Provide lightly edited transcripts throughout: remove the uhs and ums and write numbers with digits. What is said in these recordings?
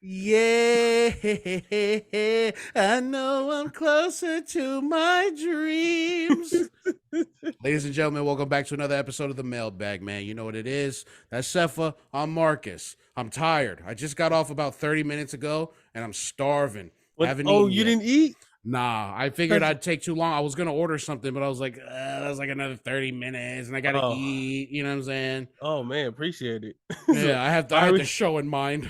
Yeah, I know I'm closer to my dreams. Ladies and gentlemen, welcome back to another episode of the Mailbag, man. You know what it is. That's Cepha. I'm Marcus. I'm tired. I just got off about 30 minutes ago, and I'm starving. What? Haven't Oh, eaten you yet. didn't eat? Nah, I figured I'd take too long. I was going to order something, but I was like, that's like another 30 minutes, and I got to Oh, eat. You know what I'm saying? oh man, appreciate it. So, Yeah, I why had we- the show in mind.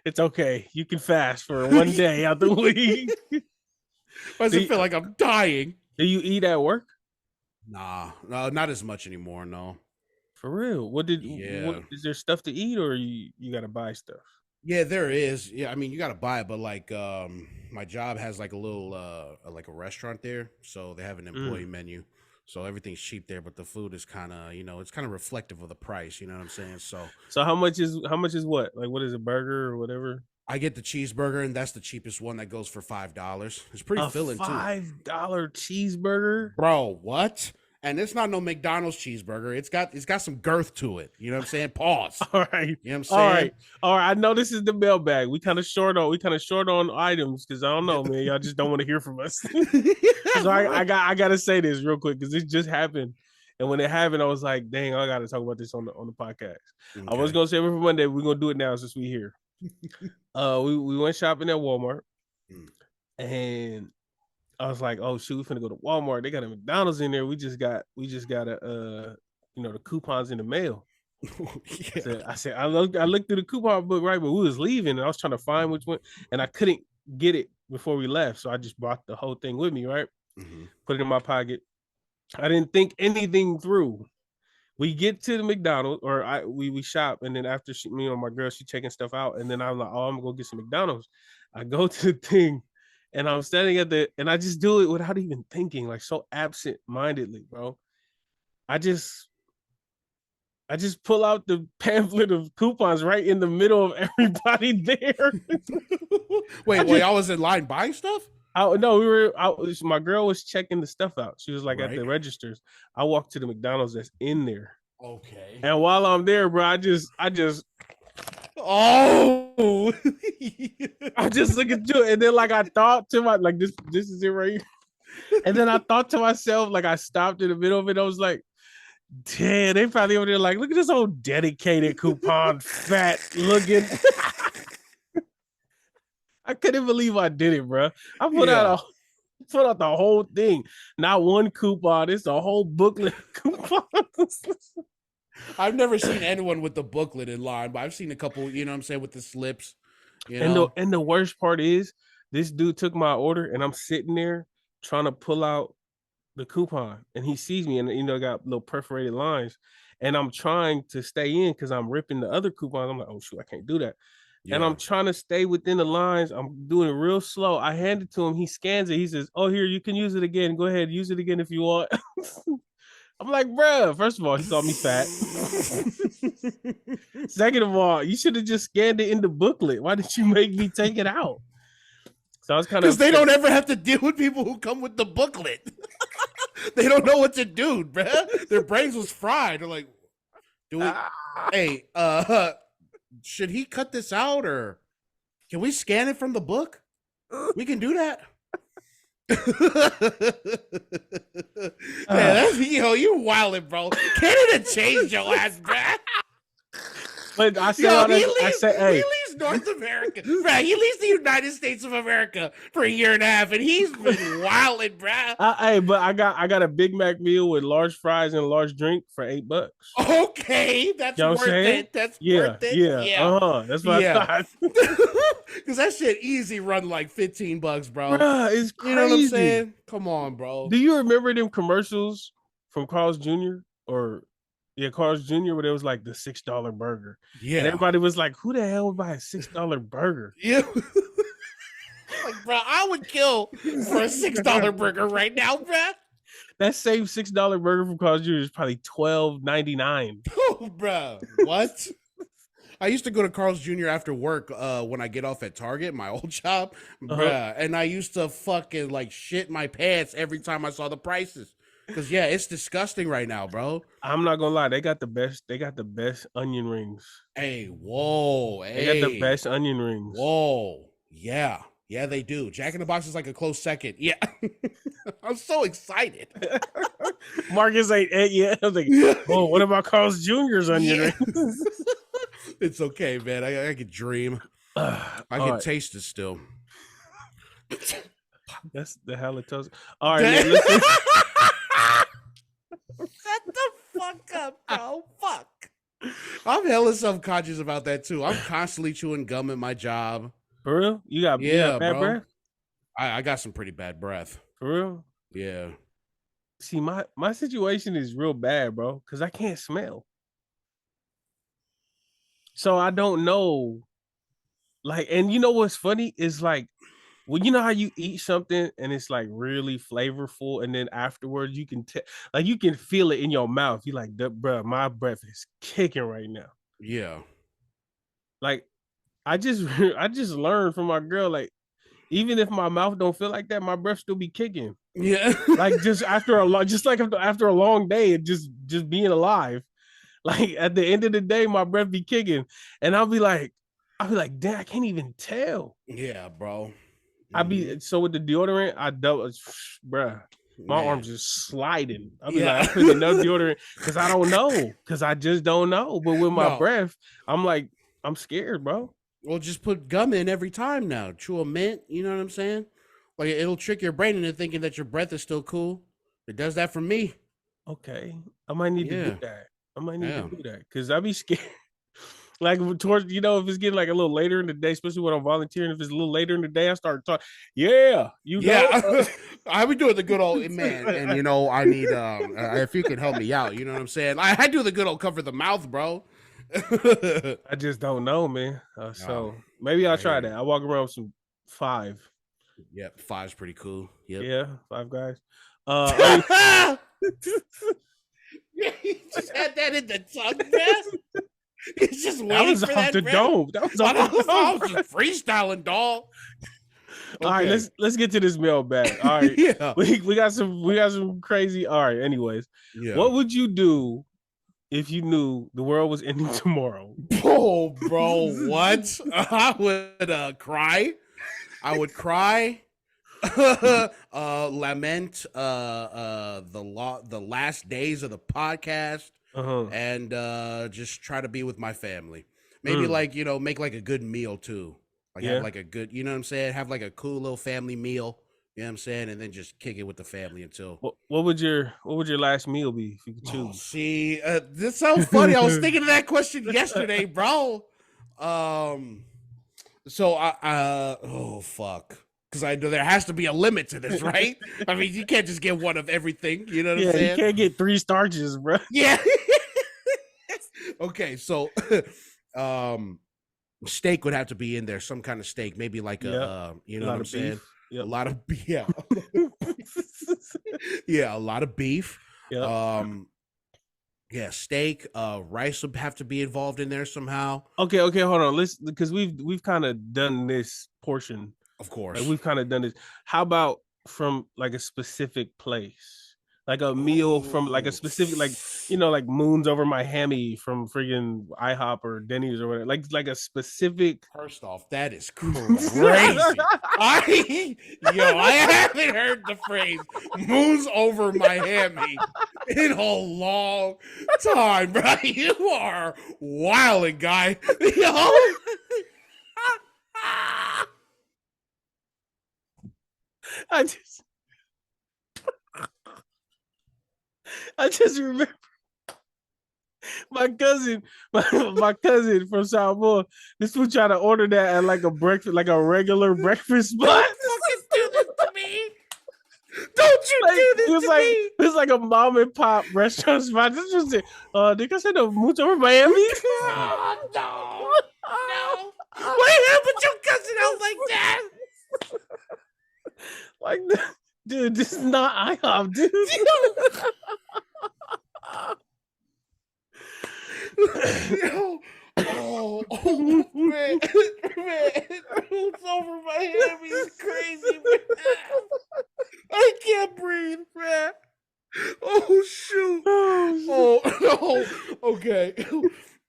it's okay. You can fast for one day out the week. Why does do, it you, feel like I'm dying? do you eat at work? Nah, no, not as much anymore. No. For real? What Yeah. is there stuff to eat, or you got to buy stuff? Yeah, there is. Yeah, I mean, you got to buy it, but like, my job has like a little, like a restaurant there, so they have an employee Mm. menu, so everything's cheap there. But the food is kind of, it's kind of reflective of the price. You know what I'm saying? So So how much is what? Like what is a burger or whatever? I get the cheeseburger, and that's the cheapest one that goes for $5. It's pretty A filling too, $5 cheeseburger? bro. What? And it's not no McDonald's cheeseburger. It's got some girth to it. You know what I'm saying? Pause. All right. You know what I'm All saying? right. All right. I know this is the mailbag. We kind of short on items because I don't know, man. Y'all just don't want to hear from us. So I gotta say this real quick because this just happened. And when it happened, I was like, dang, I gotta talk about this on the podcast. Okay. I was gonna say it for Monday, we're gonna do it now since we here. We went shopping at Walmart and I was like, oh shoot, we finna go to Walmart. They got a McDonald's in there. We just got a the coupons in the mail. Yeah. I looked through the coupon book, right, but we was leaving and I was trying to find which one and I couldn't get it before we left. So I just brought the whole thing with me, right? Put it in my pocket. I didn't think anything through. We get to the McDonald's or we shop and then after my girl, she checking stuff out and then I'm like, oh, I'm gonna go get some McDonald's. I go to the thing and I'm standing and I just do it without even thinking, like so absent-mindedly, bro. I just pull out the pamphlet of coupons right in the middle of everybody there. Wait, y'all was in line buying stuff? No, my girl was checking the stuff out. She was like at the Right. registers. I walked to the McDonald's that's in there. Okay. And while I'm there, bro, I just Oh. I just look at you. And then like I thought to my like this is it right here. And then I thought to myself, like I stopped in the middle of it. I was like, damn, they probably over there like, look at this old dedicated coupon fat looking. I couldn't believe I did it, bro. I put out the whole thing. Not one coupon. It's a whole booklet of coupons. I've never seen anyone with the booklet in line, but I've seen a couple, you know what I'm saying, with the slips. You know? And the worst part is this dude took my order and I'm sitting there trying to pull out the coupon and he sees me and got little perforated lines and I'm trying to stay in because I'm ripping the other coupons. I'm like, oh shoot, I can't do that. Yeah. And I'm trying to stay within the lines. I'm doing it real slow. I hand it to him. He scans it. He says, oh, here, you can use it again. Go ahead, use it again if you want. I'm like, bro, first of all, he called me fat. Second of all, you should have just scanned it in the booklet. Why did you make me take it out? So I was kind of because they don't ever have to deal with people who come with the booklet. They don't know what to do, bro. Their brains was fried. They're like, hey, should he cut this out or can we scan it from the book? We can do that. Man, you wildin', bro. Canada changed your ass, bro. But I said, he leaves North America, bro. He leaves the United States of America for a year and a half, and he's been wilding, bro. Hey, but I got a Big Mac meal with large fries and a large drink for $8. Okay, that's worth it. That's worth it. Yeah. That's what I thought. Because that shit easy run like $15, bro. Bruh, it's crazy. You know what I'm saying? Come on, bro. Do you remember them commercials from Carl's Jr. Carl's Jr. where it was like the $6 burger? Yeah. And everybody was like, who the hell would buy a $6 burger? Yeah. Like, bro, I would kill for a $6 burger right now, bro. That same $6 burger from Carl's Jr. is probably $12.99. Oh, bro. What? I used to go to Carl's Jr. after work when I get off at Target, my old job, bruh, and I used to fucking like shit my pants every time I saw the prices. Because yeah, it's disgusting right now, bro. I'm not gonna lie, they got the best. They got the best onion rings. Hey, whoa, They got the hey, best onion rings. whoa, yeah, yeah, they do. Jack in the Box is like a close second. Yeah, I'm so excited. Marcus ain't yet. I was like, oh, what about Carl's Jr.'s onion Yeah. rings? It's okay, man. I can dream. I can taste it still. That's the halitosis. All right, man, listen. Shut the fuck up, bro. Fuck. I'm hella self-conscious about that too. I'm constantly chewing gum at my job. For real? You got bad breath? I got some pretty bad breath. For real? Yeah. See, my situation is real bad, bro, because I can't smell. So I don't know. Like, and you know what's funny is like, well, you know how you eat something and it's like really flavorful, and then afterwards you can like you can feel it in your mouth. You like, bro, my breath is kicking right now. Yeah. Like, I just I just learned from my girl, like, even if my mouth don't feel like that, my breath still be kicking. Yeah. Like just after a long day and just being alive. Like at the end of the day, my breath be kicking, and I'll be like, damn, I can't even tell. Yeah, bro. I be so with the deodorant, I double, bruh. My Man. arms just sliding. I'll be Yeah. like, I'm putting enough deodorant because I don't know, because I just don't know. But with my breath, I'm like, I'm scared, bro. Well, just put gum in every time now. Chew a mint. You know what I'm saying? Like it'll trick your brain into thinking that your breath is still cool. It does that for me. Okay, I might need to do that. I might need to do that because I be scared. Like towards, you know, if it's getting like a little later in the day, especially when I'm volunteering, if it's a little later in the day, I start talking. Yeah, you know. I be doing the good old man, and you know, I need if you could help me out, you know what I'm saying? I do the good old cover the mouth, bro. I just don't know, man. So maybe I'll try that. I walk around with some 5. Yep, 5's pretty cool. Yep. Yeah, 5 guys. Yeah, he just had that in the tongue, man. He's just waiting for that. The dome. That was off the dome. I was just freestyling, dog. Okay. All right, let's get to this mailbag. All right, yeah, we got some crazy. All right, anyways, what would you do if you knew the world was ending tomorrow? Oh, bro, what? I would cry. I would cry. Lament the last days of the podcast. And just try to be with my family. Maybe like, you know, make like a good meal too. Like have like a good, you know what I'm saying? Have like a cool little family meal. You know what I'm saying? And then just kick it with the family until. What would your last meal be if you could choose? Oh, see, this sounds funny. I was thinking of that question yesterday, bro. So oh fuck. Because I know there has to be a limit to this, right? I mean, you can't just get one of everything. You know what I'm saying? You can't get 3 starches, bro. Yeah. Okay, so steak would have to be in there, some kind of steak, maybe like a you know what I'm saying? Yep. A lot of yeah. Yeah, a lot of beef. Yep. Yeah, steak, rice would have to be involved in there somehow. Okay, hold on. Let's, because we've kind of done this portion. Of course. Like we've kind of done this. How about from like a specific place? Like a meal from like a specific, like, you know, like Moons Over My Hammy from friggin' IHOP or Denny's or whatever. Like a specific. First off, that is crazy. I haven't heard the phrase "Moons Over My Hammy" in a long time, bro. You are wilding, guy. Yo. I just remember my cousin from South. This fool trying to order that at like a breakfast, like a regular breakfast spot. Don't fucking do this to me. Don't you do this to me. It was like a mom and pop restaurant spot. This was it. Think I said the Moons Over Miami. Oh, no. Why put your cousin out like that? Like, dude, this is not IHOP, dude. Oh man, Moons Over Miami is crazy, man. I can't breathe, man. Oh shoot. Oh, Oh no. Okay.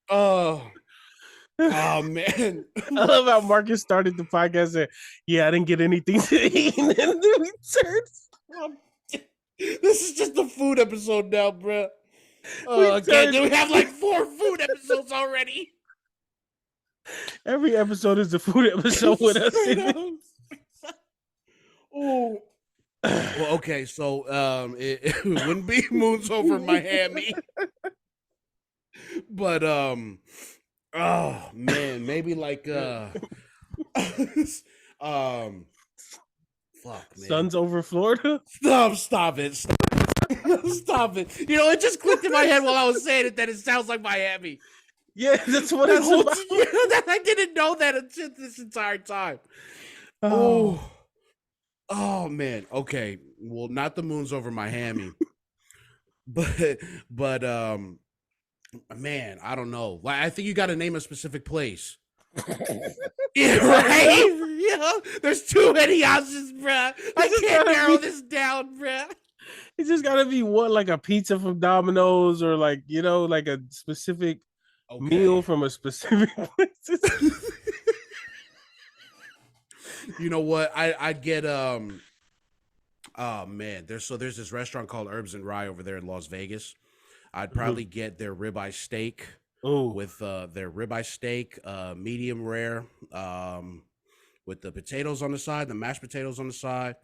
Oh man. I love how Marcus started the podcast and yeah, I didn't get anything to eat. And then we turned. This is just a food episode now, bro. Turned. We have like 4 food episodes already. Every episode is a food episode with us. Oh. Well, okay, so it wouldn't be moons over my hammy. But oh man, maybe like fuck man. Suns over Florida? Stop it. Stop it. You know, it just clicked in my head while I was saying it that it sounds like Miami. Yeah, that's what it's about. I didn't know that until this entire time. Oh man. Okay. Well, not the moons over Miami. but man, I don't know. I think you got to name a specific place. Yeah, right? Yeah, there's too many options, bruh. I can't narrow this down, bruh. It's just gotta be what, like a pizza from Domino's, or like, you know, like a specific meal from a specific place. You know what? I'd get oh man, there's this restaurant called Herbs and Rye over there in Las Vegas. I'd probably get their ribeye steak. With their ribeye steak, medium rare, with the potatoes on the side, the mashed potatoes on the side,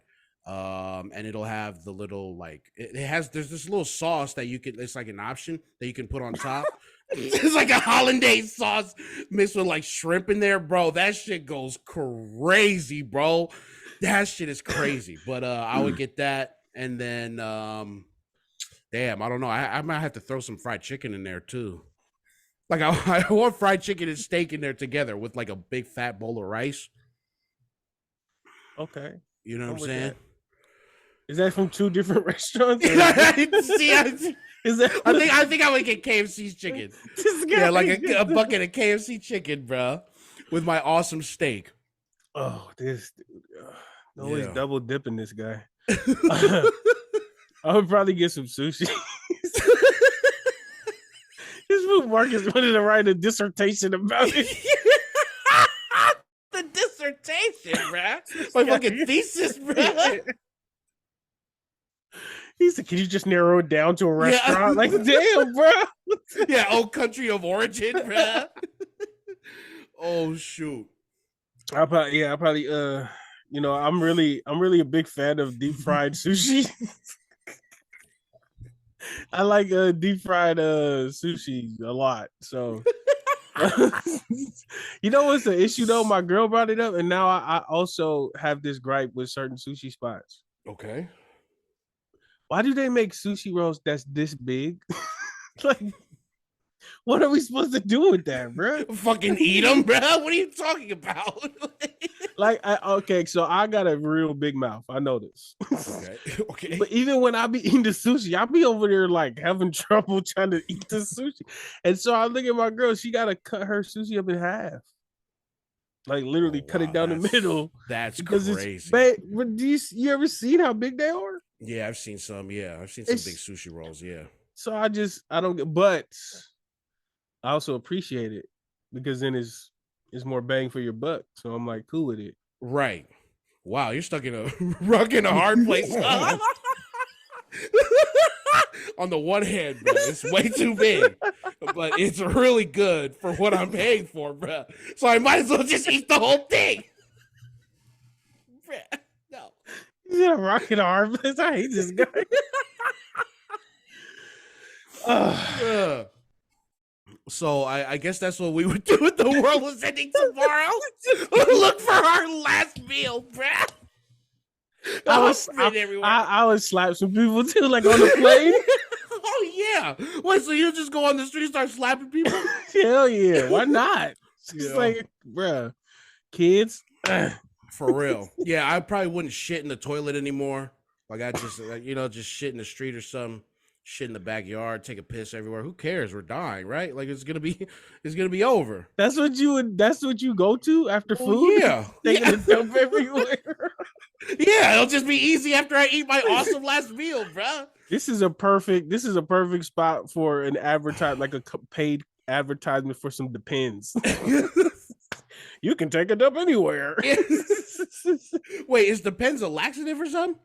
and it'll have the little there's this little sauce that you can, it's like an option that you can put on top. It's like a hollandaise sauce mixed with like shrimp in there, bro. That shit goes crazy, bro. That shit is crazy. But I would get that, and then damn, I don't know. I might have to throw some fried chicken in there too. Like I want fried chicken and steak in there together with like a big fat bowl of rice. Okay. You know what I'm saying? Is that from 2 different restaurants? See, is that? I think I would get KFC's chicken. Yeah, like a bucket of KFC chicken, bro, with my awesome steak. Oh, this dude. Always double dipping this guy. I would probably get some sushi. This food Marcus wanted to write a dissertation about it. The dissertation, bro. My fucking thesis, bro. He said, "Can you just narrow it down to a restaurant?" Like, damn, bro. Yeah, country of origin, bro. Oh shoot. I probably you know, I'm really a big fan of deep fried sushi. I like deep fried sushi a lot. So you know what's the issue though? My girl brought it up, and now I also have this gripe with certain sushi spots. Okay. Why do they make sushi rolls that's this big? Like, what are we supposed to do with that, bro? Fucking eat them, bro. What are you talking about? Okay, so I got a real big mouth. I know this. Okay. But even when I be eating the sushi, I be over there like having trouble trying to eat the sushi. And so I look at my girl, she gotta cut her sushi up in half. Like literally cut it down the middle. That's crazy. But you ever seen how big they are? Yeah, I've seen some. Yeah, I've seen some big sushi rolls. Yeah. So I don't get, but I also appreciate it because then it's more bang for your buck. So I'm like cool with it. Right. Wow, you're stuck in a rock in a hard place. On the one hand, bro, it's way too big, but it's really good for what I'm paying for, bro. So I might as well just eat the whole thing. No. He's in a rock in a hard place. I hate this guy. So I guess that's what we would do if the world was ending tomorrow. Look for our last meal, bruh. I would slap some people too, like on the plane. Oh yeah. Wait, so you'll just go on the street and start slapping people? Hell yeah. Why not? It's like, bruh, kids. For real. Yeah, I probably wouldn't shit in the toilet anymore. Like I just, just shit in the street or something. Shit in the backyard, take a piss everywhere. Who cares? We're dying, right? Like it's gonna be over. That's what you go to after food? Yeah. Taking a dump everywhere. Yeah, it'll just be easy after I eat my awesome last meal, bro. This is a perfect spot for an like a paid advertisement for some Depends. You can take it up anywhere. Wait, is Depends a laxative or something?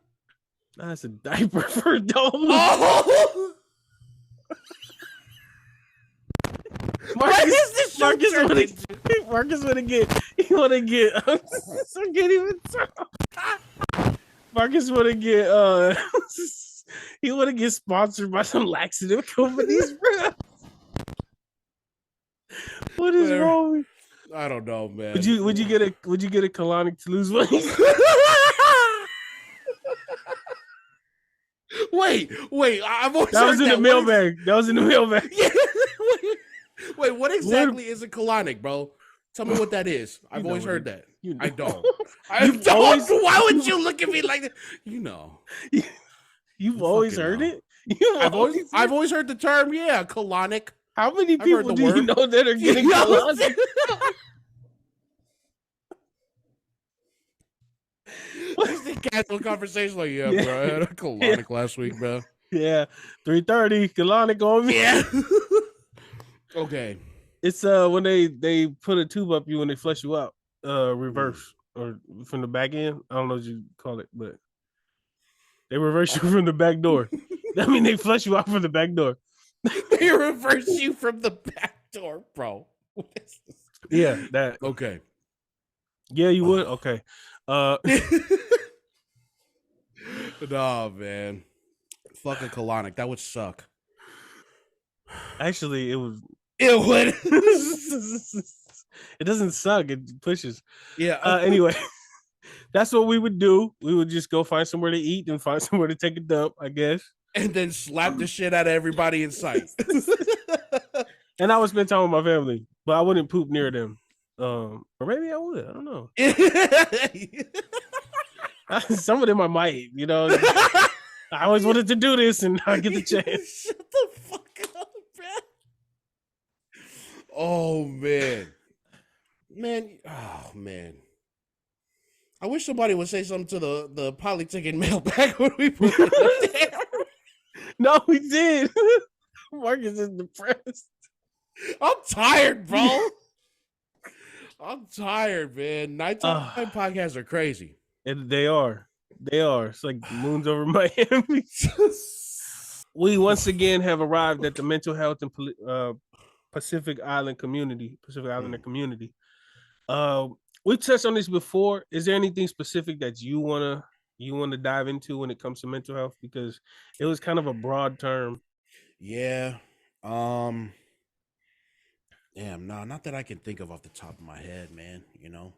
That's a diaper for dogs. Oh! Marcus wanna get I can't even talk. Marcus wanna get he wanna get sponsored by some laxative companies, bro. What is wrong? I don't know, man. Would you get a colonic to lose weight? Wait, I've always That was in the mailbag. That was in the mailbag. Yeah. Wait, what exactly is a colonic, bro? Tell me what that is. I've always heard that. I don't. I don't. Why would you look at me like that? You know. You've always heard it? I've always heard the term, yeah, colonic. How many people do you know that are getting colonic? What's the casual conversation like? Yeah, bro, I had a colonic last week, bro. Yeah, 3:30 colonic on me. Yeah. Okay. It's when they put a tube up you when they flush you out, reverse or from the back end. I don't know what you call it, but they reverse you from the back door. That mean they flush you out from the back door. They reverse you from the back door, bro. Yeah, that. Okay. Yeah, you would. Okay. No, man. Fucking colonic. That would suck. Actually, it would. It would. It doesn't suck. It pushes. Yeah. Anyway, that's what we would do. We would just go find somewhere to eat and find somewhere to take a dump, I guess. And then slap the shit out of everybody in sight. And I would spend time with my family, but I wouldn't poop near them. Or maybe I would. I don't know. Some of them I might, you know. I always wanted to do this and I get the chance. Shut the fuck up, bro. Oh, man. Oh, man. I wish somebody would say something to the Polytickin Mailbag when we put it up there. No, we did. Marcus is depressed. I'm tired, bro. I'm tired, man. Nighttime podcasts are crazy. And they are. It's like moons over Miami. We once again have arrived at the mental health and Pacific Islander community. We touched on this before. Is there anything specific that you wanna dive into when it comes to mental health? Because it was kind of a broad term. Yeah. Damn, no, not that I can think of off the top of my head, man. You know,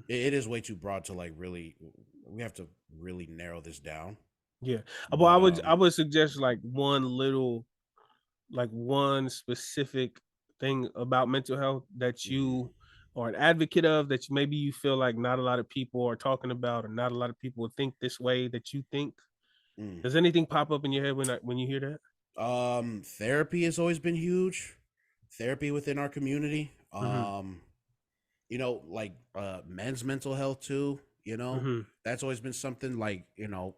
it is way too broad to like really. We have to really narrow this down. Yeah, but I would suggest like one specific thing about mental health that you are an advocate of, that maybe you feel like not a lot of people are talking about, or not a lot of people think this way that you think. Does anything pop up in your head when you hear that? Therapy has always been huge. Therapy within our community. You know, like men's mental health too. You know, that's always been something like, you know,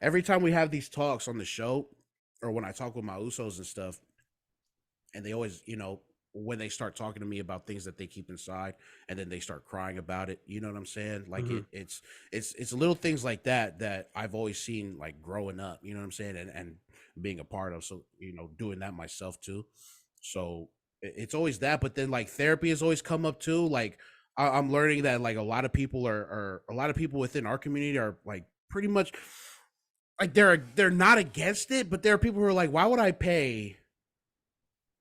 every time we have these talks on the show, or when I talk with my Usos and stuff, and they always, you know, when they start talking to me about things that they keep inside, and then they start crying about it, you know what I'm saying? Like it's little things like that I've always seen like growing up, you know what I'm saying, and being a part of. So, you know, doing that myself too. So it's always that, but then like therapy has always come up too. Like I'm learning that like a lot of people within our community are like pretty much like they're not against it, but there are people who are like, why would I pay,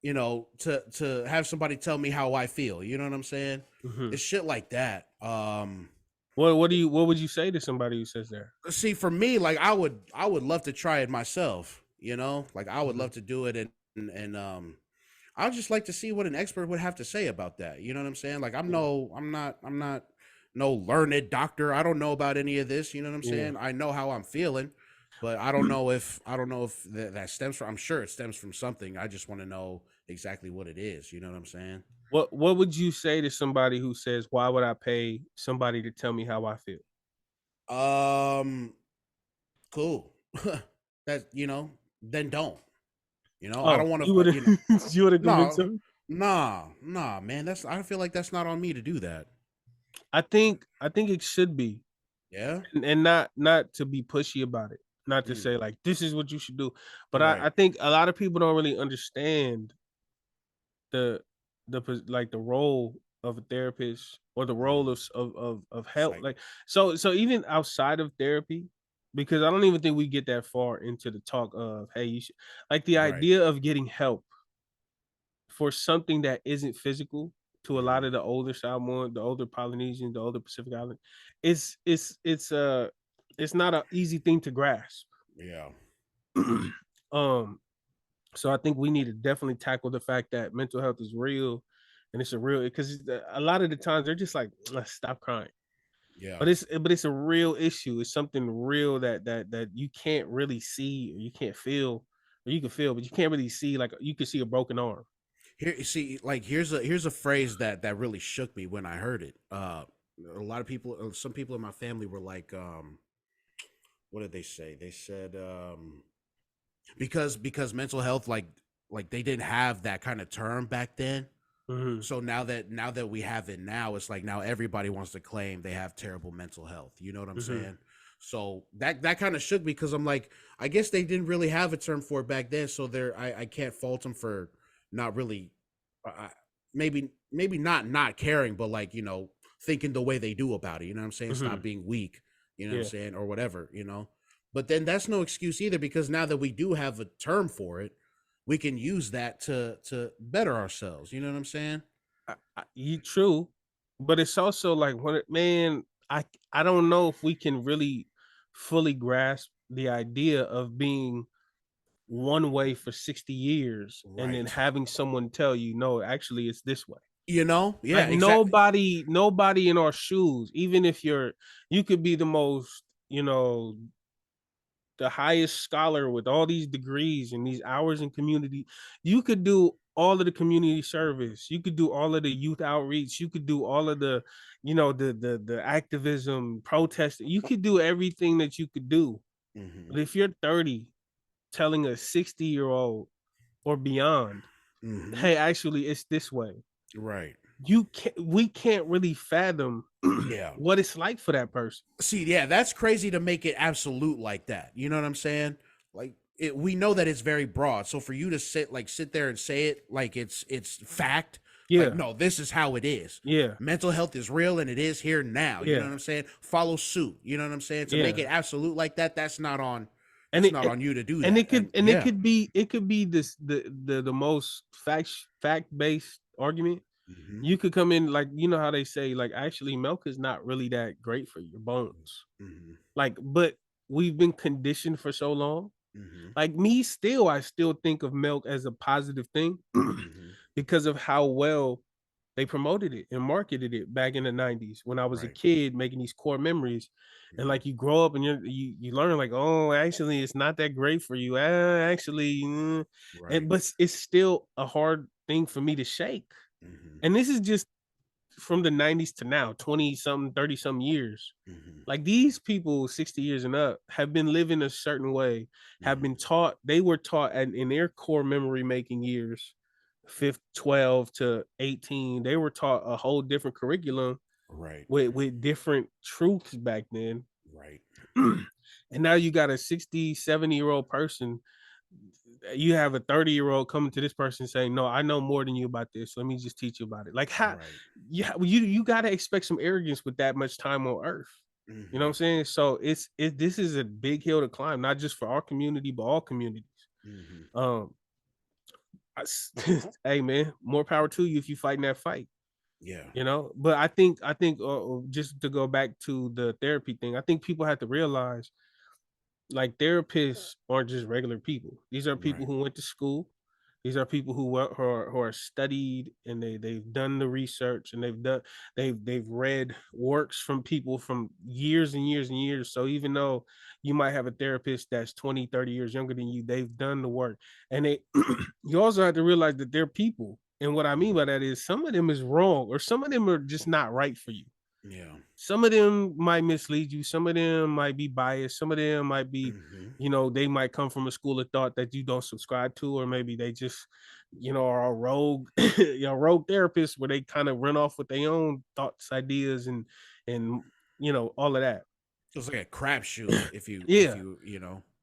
you know, to have somebody tell me how I feel? You know what I'm saying? It's shit like that. What would you say to somebody who says that? See, for me, like I would love to try it myself. You know, like I would love to do it, and I'd just like to see what an expert would have to say about that. You know what I'm saying? Like I'm not no learned doctor. I don't know about any of this. You know what I'm saying? I know how I'm feeling, but I don't know if that stems from. I'm sure it stems from something. I just want to know exactly what it is. You know what I'm saying? What would you say to somebody who says, "Why would I pay somebody to tell me how I feel?" Cool. That then don't. I Oh, don't want you to. would have you would have convinced No, him. nah, man. I feel like that's not on me to do that. I think it should be, Yeah. and not to be pushy about it, not to Mm, say like this is what you should do, but I right. think a lot of people don't really understand the like the role of a therapist or the role Mm, of help. psych. Like so even outside of therapy, because I don't even think we get that far into the talk of hey you should like the Right. idea of getting help for something that isn't physical to a lot Hmm. of the older Samoan, the older Polynesians, the older Pacific Island, it's not an easy thing to grasp. Yeah. um, so I think we need to definitely tackle the fact that mental health is real, and it's a real because a lot of the times they're just like stop crying, Yeah. but it's a real issue. It's something real that you can't really see or you can't feel or you can feel, but you can't really see. Like you can see a broken arm. Here, you see, like here's a phrase that really shook me when I heard it. A lot of people, some people in my family were like, what did they say? They said, because mental health, like they didn't have that kind of term back then. Mhm, So now that we have it now, it's like now everybody wants to claim they have terrible mental health. You know what I'm mhm, saying? So that kind of shook me because I'm like, I guess they didn't really have a term for it back then. So I can't fault them for not really, maybe not caring, but like thinking the way they do about it. You know what I'm saying? Stop mhm. being weak. You know what I'm Yeah. saying, or whatever. But then that's no excuse either because now that we do have a term for it, we can use that to better ourselves. You know what I'm saying? You true, but it's also like when man, I don't know if we can really fully grasp the idea of being one way for 60 years and then Right. having someone tell you no, actually it's this way. Yeah, Like exactly. nobody in our shoes, even if you could be the most, the highest scholar with all these degrees and these hours in community, you could do all of the community service, you could do all of the youth outreach, you could do all of the the activism protest, you could do everything that you could do. Hmm. But if you're 30 telling a 60-year-old or beyond, Hmm. hey, actually it's this way, Right. we can't really fathom Yeah. what it's like for that person. See, yeah, that's crazy to make it absolute like that. You know what I'm saying? Like we know that it's very broad. So for you to sit there and say it like it's fact, like Yeah, no, this is how it is. yeah, Mental health is real and it is here now. You know yeah, what I'm saying? Follow suit. You know what I'm saying? To make yeah. it absolute like that, that's not on and that's it not and on you to do and that. it could And and it yeah. could be it could be this the most fact-based argument. Hmm. You could come in like how they say like actually milk is not really that great for your bones. Hmm. Like, but we've been conditioned for so long. Hmm. Like me still, I still think of milk as a positive thing Hmm. because of how well they promoted it and marketed it back in the 90s when I was a Right. kid making these core memories. And Hmm. like you grow up and you learn like, oh, actually it's not that great for you. Actually, Right. but it's still a hard thing for me to shake. Hmm. And this is just from the 90s to now, 20 something, 30 some years. Hmm. Like these people 60 years and up have been living a certain way, have been Hmm. taught, they were taught in their core memory making years, 12 to 18, they were taught a whole different curriculum Right. with different truths back then. Right. And now you got a 60, 70-year-old person. You have a 30-year-old coming to this person saying, no, I know more than you about this. Let me just teach you about it. Like how Right. yeah, you gotta expect some arrogance with that much time on earth. You know what Hmm. I'm saying? So this is a big hill to climb, not just for our community, but all communities. Hmm. Um, hey man, more power to you if you fighting that fight. Yeah. But I think just to go back to the therapy thing, I think people have to realize like therapists aren't just regular people. These are people Right. who went to school. These are people who are studied and they've done the research and they've read works from people from years and years and years. So even though you might have a therapist that's 20, 30 years younger than you, they've done the work. And they you also have to realize that they're people. And what I mean Mhm. by that is some of them is wrong or some of them are just not right for you. Yeah. Some of them might mislead you. Some of them might be biased. Some of them might be, Mm-hmm. they might come from a school of thought that you don't subscribe to, or maybe they just, are a rogue, rogue therapists where they kind of run off with their own thoughts, ideas, and all of that. So it's like a crapshoot if Yeah.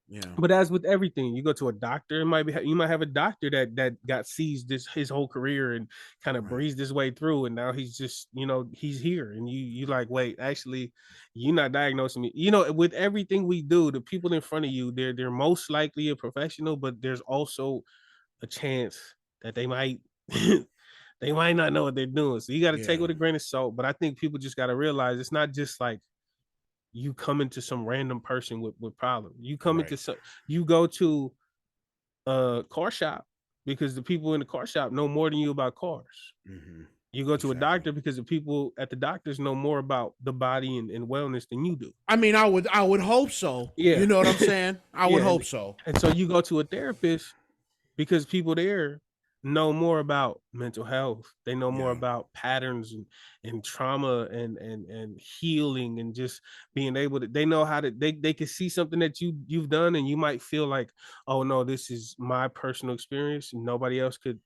yeah. But as with everything, you go to a doctor, you might have a doctor that got seized this his whole career and kind of Right. breezed his way through, and now he's just he's here, and you like, wait, actually, you're not diagnosing me. With everything we do, the people in front of you, they're most likely a professional, but there's also a chance that they might they might not know what they're doing. So you got to take it Yeah. with a grain of salt. But I think people just got to realize it's not just like you come into some random person with problem. Right. You go to a car shop because the people in the car shop know more than you about cars. Mm-hmm. You go to a Exactly. doctor because the people at the doctors know more about the body and wellness than you do. I mean, I would hope so. Yeah. You know what I'm saying? I would Yeah. hope so. And so you go to a therapist because people there know more about mental health. They know more Yeah. about patterns and trauma and healing and just being able to, they know how to, they can see something that you've done, and you might feel like, oh no, this is my personal experience. Nobody else could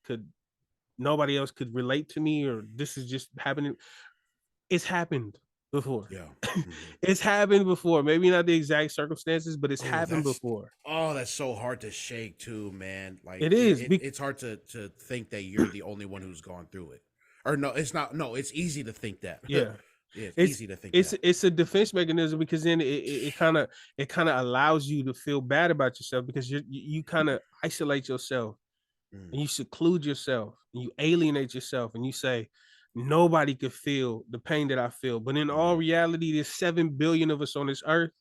relate to me, or this is just happening. It's happened before. Yeah. Mm-hmm. It's happened before. Maybe not the exact circumstances, but it's Oh, happened before. that's so hard to shake too, man. Like It is. it's hard to think that you're the only one who's gone through it. Or no, it's not. No, it's easy to think that. Yeah. Yeah, it's it's easy to think it's that. it's a defense mechanism, because then it kind of allows you to feel bad about yourself, because you kind of isolate yourself, Mm, and you seclude yourself, and you alienate yourself, and you say nobody could feel the pain that I feel. But in all mm, reality, there's 7 billion of us on this earth.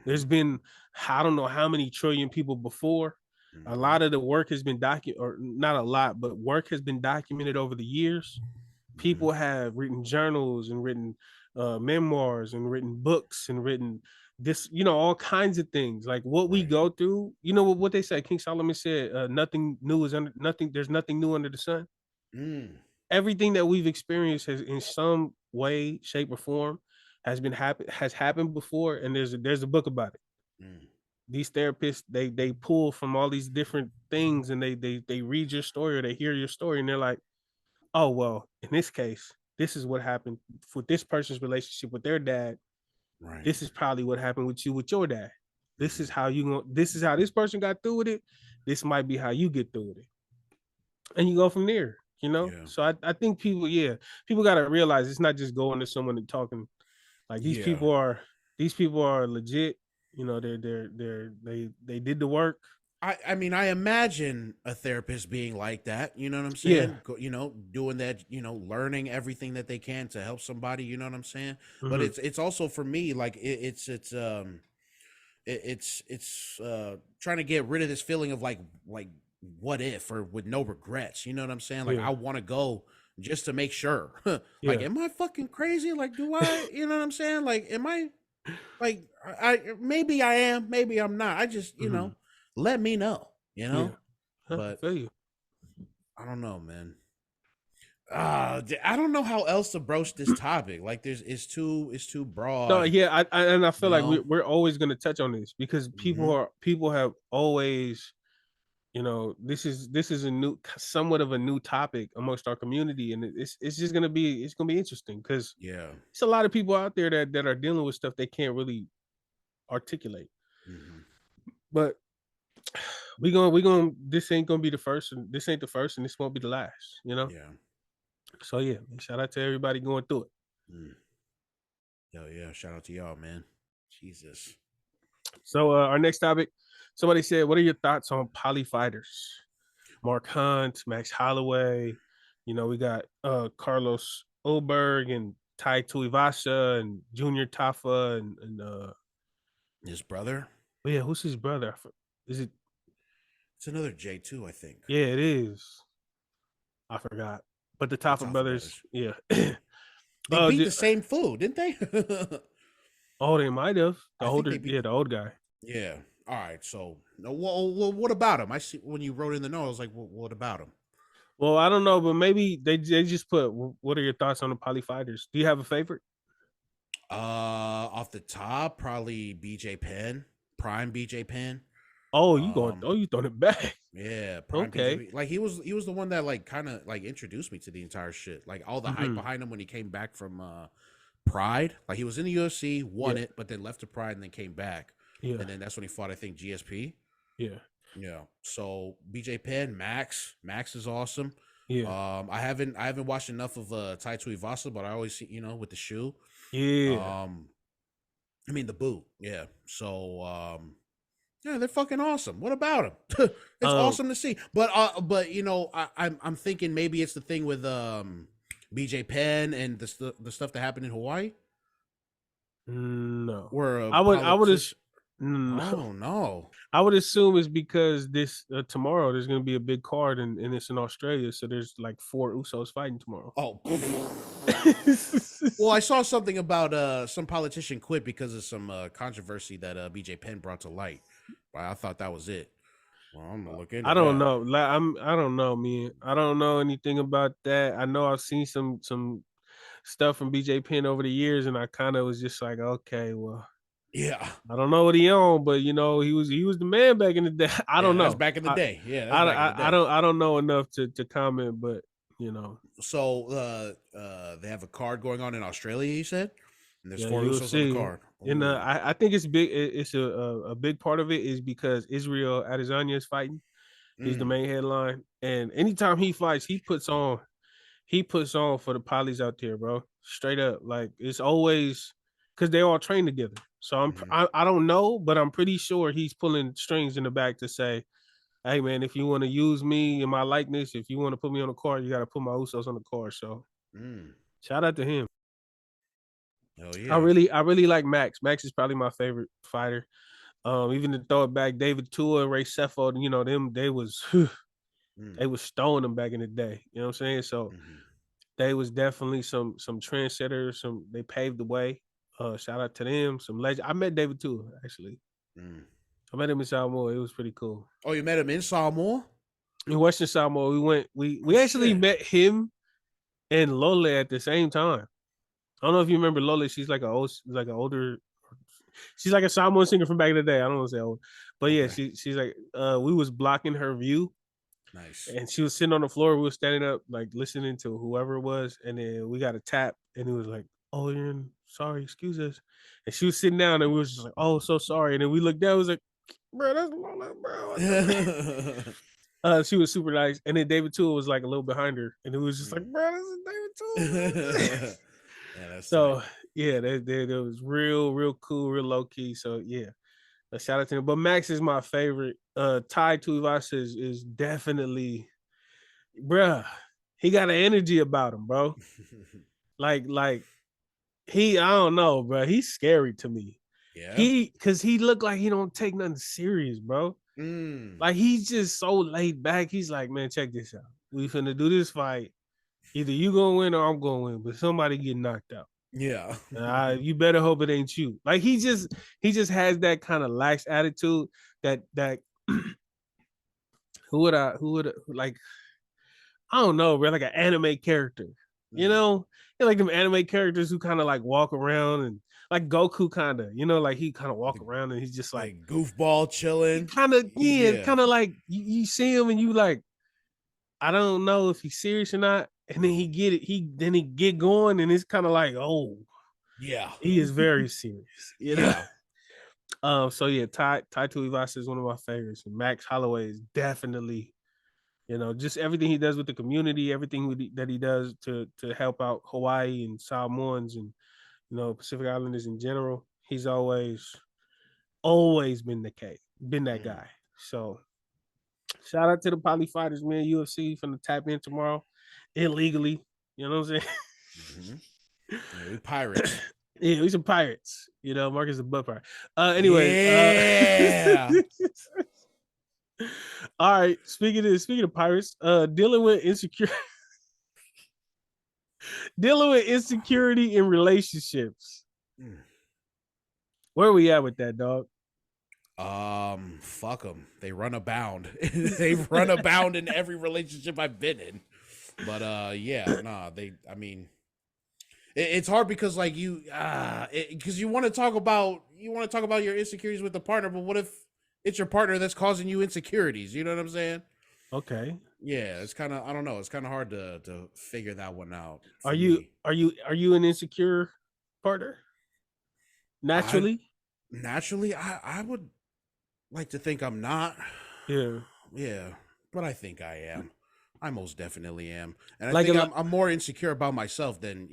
There's mm-hmm, been, I don't know how many trillion people before. A mm-hmm, lot of the work has been documented, or not a lot, but work has been documented over the years. mm-hmm. People have written journals and written memoirs and written books and written this, all kinds of things. Like what we Right. go through, what they say. King Solomon said, "Nothing new is under nothing. There's nothing new under the sun." Mm, Everything that we've experienced has, in some way, shape, or form, has happened before, and there's a book about it. mm, These therapists, they pull from all these different things, and they read your story, or they hear your story, and they're like, oh well, in this case, this is what happened with this person's relationship with their dad. right. This is probably what happened with you with your dad. This is Mm-hmm. how this is how this person got through with it. This might be how you get through with it. And you go from there, Yeah. So I think people, yeah, people gotta realize it's not just going to someone and talking. Like Yeah. these people are legit. They did the work. I mean, I imagine a therapist being like that. You know what I'm Yeah. saying? Doing that. Learning everything that they can to help somebody. You know what I'm saying? But Mm-hmm. it's also for me like it's trying to get rid of this feeling of like what if, or with no regrets. You know what I'm saying? Like Yeah. I want to go just to make sure. Like, Yeah. am I fucking crazy? Like, do I? You know what I'm saying? Like, am I? Like, I maybe I am, maybe I'm not. I just Mm-hmm. let me know. Yeah. Huh, I But feel you. I don't know, man. I don't know how else to broach this topic. Like, it's too No, broad. yeah, and I feel You like know. we're always going to touch on this, because Mm-hmm. people have always, this is a new, somewhat of a new topic amongst our community, and it's just gonna be interesting, because Yeah. it's a lot of people out there that are dealing with stuff they can't really articulate. Mm-hmm. But we gonna this ain't gonna be the first, and this ain't the first, and this won't be the last. Yeah. So yeah, shout out to everybody going through it. Mm. Hell yeah! Shout out to y'all, man. Jesus. So our next topic, somebody said, what are your thoughts on poly fighters? Mark Hunt, Max Holloway. We got Carlos Oberg and Tai Tuivasa and Junior Tafa and His brother. oh yeah, who's his brother? Is it? It's another J too, I think. Yeah, it is. I forgot. But the The Tafa Taffa brothers, brothers. yeah. They beat the same fool, didn't they? Oh, they might have the I think older, they beat. yeah, the old guy. Yeah. All right. So, no, well, what about him? I see when you wrote in the note, I was like, well, what about him? Well, I don't know, but maybe they just put. What are your thoughts on the poly fighters? Do you have a favorite? Off the top, probably BJ Penn, Prime BJ Penn. Oh, Um, you throwing it back. yeah, Prime Okay. BJ. Like he was the one that like kind of like introduced me to the entire shit. Like all the hype behind him when he came back from Pride. Like he was in the UFC, won Yeah. it, but then left to Pride and then came back. Yeah. And then that's when he fought, I think, GSP. Yeah. Yeah. So BJ Penn, Max is awesome. Yeah. I haven't watched enough of Tai Tuivasa, but I always see, with the shoe. Yeah. I mean the boot. Yeah. So yeah, they're fucking awesome. What about them? It's Um, awesome to see. But I'm thinking maybe it's the thing with BJ Penn and the stuff that happened in Hawaii no. where a I would politician. no. Oh no. I would assume it's because this tomorrow there's going to be a big card and it's in Australia, so there's like 4 Usos fighting tomorrow. Oh. Well, I saw something about some politician quit because of some controversy that BJ Penn brought to light. But I thought that was it. Well, I'm gonna look into I don't that. know. I don't know, man. I don't know anything about that. I know I've seen some stuff from BJ Penn over the years, and I kind of was just like, okay, well, Yeah. I don't know what he owned, but he was the man back in the day. I Yeah, don't that's know. back in the day. Yeah, that's back in the day. I don't know enough to comment, but So they have a card going on in Australia, you said? And there's yeah, 4 you'll Usos on the see. card. And Ooh. I think it's big. It's a big part of it is because Israel Adesanya is fighting. He's the main headline, and anytime he fights, he puts on for the polys out there, bro. Straight up, like it's always because they all train together. So I don't know, but I'm pretty sure he's pulling strings in the back to say, "Hey, man, if you want to use me in my likeness, if you want to put me on the card, you got to put my Usos on the card." So shout out to him. Oh yeah. I really like Max. Max is probably my favorite fighter. Even to throw it back, David Tua and Ray Sefo, them they was they was stoning them back in the day. You know what I'm saying? So they was definitely some trendsetters. They paved the way. Shout out to them. Some legend. I met David Tua actually. I met him in Samoa. It was pretty cool. Oh, you met him in Samoa? In Western Samoa, we actually Shit. met him and Lole at the same time. I don't know if you remember Lole. She's like an older. She's like a Samoan singer from back in the day. I don't want to say old, but yeah, Okay. she's like we was blocking her view. Nice. And she was sitting on the floor. We were standing up, like listening to whoever it was, and then we got a tap, and it was like, "Oh, you're sorry, excuse us." And she was sitting down, and we was just like, "Oh, so sorry." And then we looked down, it was like, "Bro, that's Lola, bro." She was super nice, and then David Tool was like a little behind her, and it was just like, "Bro, this is David Tool." Yeah, that's So tight. yeah, that was real cool, real low key. So yeah, a shout out to him. But Max is my favorite. Tai Tuivasa is definitely, bruh. He got an energy about him, bro. Like I don't know, bro. He's scary to me. Yeah. Cause he looked like he don't take nothing serious, bro. Like he's just so laid back. He's like, man, check this out. We finna do this fight. Either you gonna win or I'm gonna win, but somebody get knocked out. Yeah. You better hope it ain't you. Like he just has that kind of lax attitude that who would like I don't know, bro, like an anime character. You know, like them anime characters who kind of like walk around and like Goku kind of, like he kind of walk around and he's just like goofball chilling. kind of Yeah. kind of like you see him and you like I don't know if he's serious or not, and then he get going and it's kind of like Yeah. he is very serious, Yeah. So yeah, Tai Tuivasa is one of my favorites, and Max Holloway is definitely, just everything he does with the community, everything that he does to help out Hawaii and Samoans and Pacific Islanders in general. He's always been that guy. So shout out to the poly fighters, man. UFC from the tap in tomorrow illegally. You know what I'm saying? Yeah, we pirates. Yeah, we some pirates. Marcus is a butt pirate. Anyways, yeah. All right. Speaking of pirates, dealing with insecurity in relationships. Where are we at with that, dog? Fuck them. They run abound. They run abound in every relationship I've been in. But yeah, nah. I mean, it's hard because like because you want to talk about your insecurities with the partner, but what if it's your partner that's causing you insecurities? You know what I'm saying? Okay. Yeah, it's kind of, I don't know, it's kind of hard to figure that one out Are for you me. are you are you an insecure partner? I Naturally? naturally I would like to think I'm not. Yeah. Yeah, but I think I am. I most definitely am, and I Like think a I'm more insecure about myself than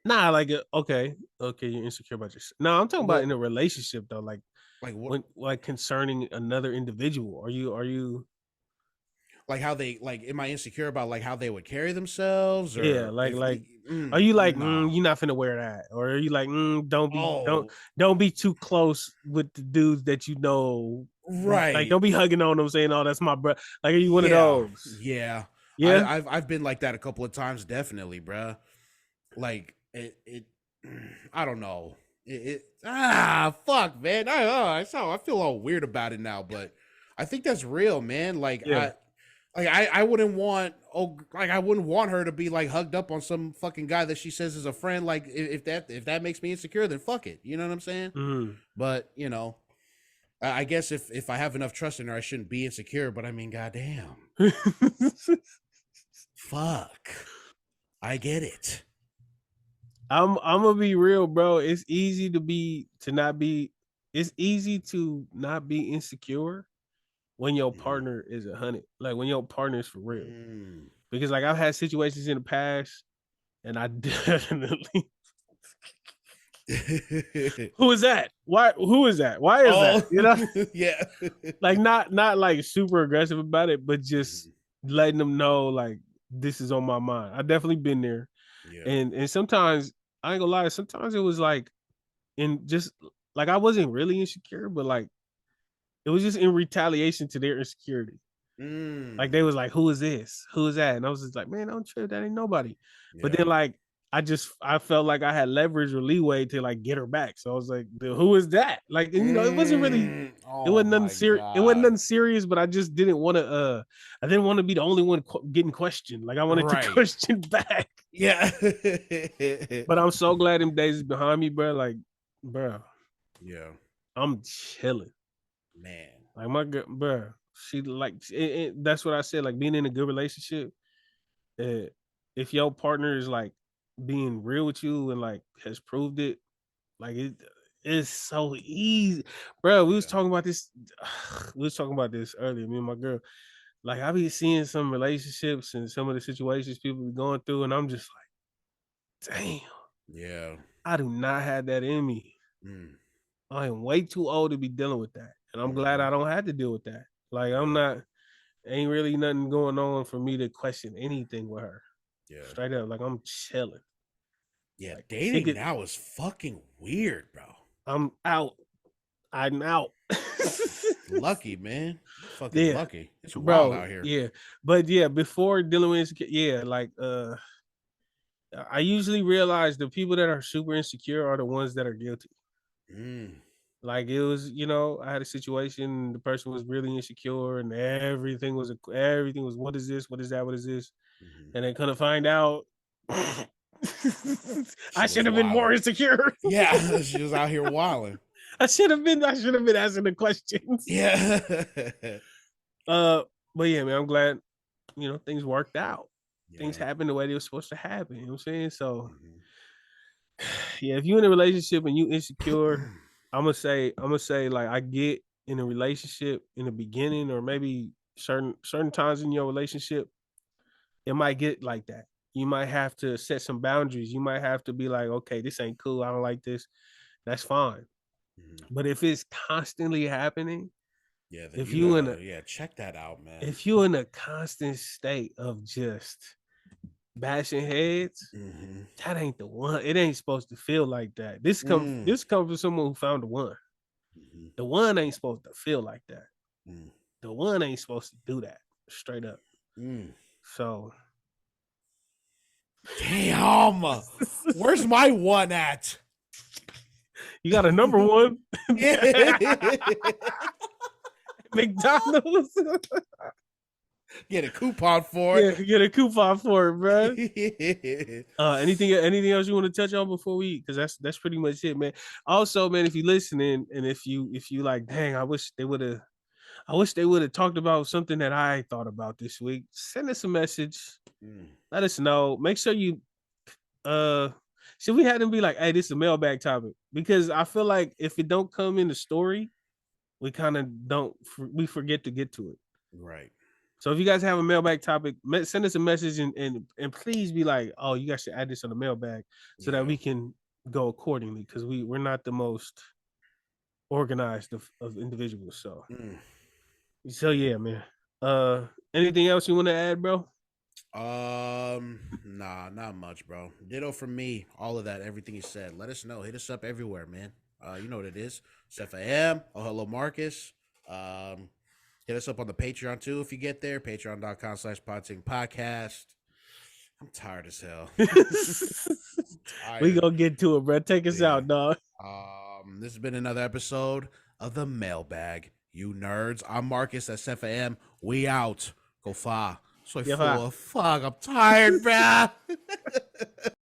nah, okay. Okay, you're insecure about yourself. No, I'm talking about in well, a relationship though, like like what, when like concerning another individual. Are you like how they, like, am I insecure about like how they would carry themselves, yeah, or like if like are you like no. you're not finna wear that, or are you like Oh, don't be too close with the dudes that you know, like right. don't be hugging on them saying oh that's my brother, like are you one of Yeah, those? yeah. Yeah. I've been like that a couple of times, definitely, bruh. Like I don't know. Fuck, man. I feel all weird about it now, but I think that's real, man. Yeah. I wouldn't want, I wouldn't want her to be like hugged up on some fucking guy that she says is a friend. Like if that makes me insecure, then fuck it. You know what I'm saying? Mm. But I guess if I have enough trust in her, I shouldn't be insecure. But I mean, goddamn, fuck, I get it. I'm gonna be real, bro. It's easy to not be insecure when your Mhm. partner is 100. Like when your partner is for real. Mm. Because like I've had situations in the past and I definitely who is that? Who is that? Why is that? Oh, You know? yeah. Like not like super aggressive about it, but just Mhm. letting them know like this is on my mind. I definitely been there. Yeah. And sometimes I ain't gonna lie, sometimes it was like in just like I wasn't really insecure, but like it was just in retaliation to their insecurity. Like they Mm. was like, "Who is this? Who is that?" And I was just like, "Man, don't trip. That ain't nobody." But Yeah. then like I felt like I had leverage or leeway to like get her back. So I was like, "Who is that?" Like, and it wasn't really. It Oh wasn't nothing my serious. It wasn't god. nothing serious, but I just didn't want to. I didn't want to be the only one getting questioned. Like I wanted to Right. question back. Yeah. But I'm so glad them days is behind me, bro. Like, bro, Yeah. I'm chilling. Man. Like my girl, bro, she like that's what I said. Like being in a good relationship, uh, if your partner is like being real with you and like has proved it, like it's so easy, bro. We was Yeah. talking about this. We was talking about this earlier. Me and my girl. Like I be seeing some relationships and some of the situations people be going through, and I'm just like, damn, Yeah. I do not have that in me. Mm. I am way too old to be dealing with that, and I'm glad Mm-hmm. I don't have to deal with that. Like I'm Yeah. not. Ain't really nothing going on for me to question anything with her. Yeah. Straight up, like I'm chilling. Yeah. Like it Dating could, now is fucking weird, bro. I'm out. I'm out. Lucky, man. Fucking Yeah, lucky. It's wild bro. out here. Yeah, but yeah, before dealing with yeah, like I usually realize the people that are super insecure are the ones that are guilty. Mm. Like it was, I had a situation. The person was really insecure, and everything was what is this? What is that? What is this? Hmm. And then couldn't find out. I She was should have been wilding. more insecure. Yeah, she was out here wilding. I should have been asking the questions. Yeah. Uh, but yeah, man, I'm glad things worked out. Things Yeah. happened the way they were supposed to happen. You know what I'm saying? So Hmm. yeah, if you're in a relationship and you insecure, I'm gonna say like I get in a relationship in the beginning or maybe certain times in your relationship, it might get like that. You might have to set some boundaries. You might have to be like, okay, this ain't cool. I don't like this. That's fine. Hmm. But if it's constantly happening, Yeah, then if you you in gotta, a yeah, check that out, man. if you in a constant state of just bashing heads, Hmm. that ain't the one. It ain't supposed to feel like that. This come Mm. this comes from someone who found the one. Hmm. The one ain't supposed to feel like that. Mm. The one ain't supposed to do that. Straight up. Mm. So Damn. Where's my one at? you got a number one. Yeah. McDonald's. Get a coupon for Yeah, get a coupon for it, bro. it. Anything else you want to touch on before we eat? Because that's pretty much it, man. Also, man, if you listening and if you like, dang, I wish they would have talked about something that I thought about this week. Send us a message. Let us know. Make sure you should we have them be like, hey, this is a mailbag topic? Because I feel like if it don't come in the story, we kind of don't we forget to get to it. Right. So if you guys have a mailbag topic, send us a message and please be like, oh, you guys should add this on the mailbag so that we can go accordingly because we're not the most organized of individuals. So yeah, man. Anything else you want to add, bro? Nah, not much, bro. Ditto from me. All of that, everything you said. Let us know. Hit us up everywhere, man. You know what it is. SFAM. Oh, hello, Marcus. Hit us up on the Patreon too if you get there. Patreon.com/Polytickin Podcast. I'm tired as hell. We Tired. gonna get to it, bro. Take us out, dog. This has been another episode of the Mailbag. You nerds. I'm Marcus at SFAM. We out. Go far. Soy full of fuck. I'm tired, bruh.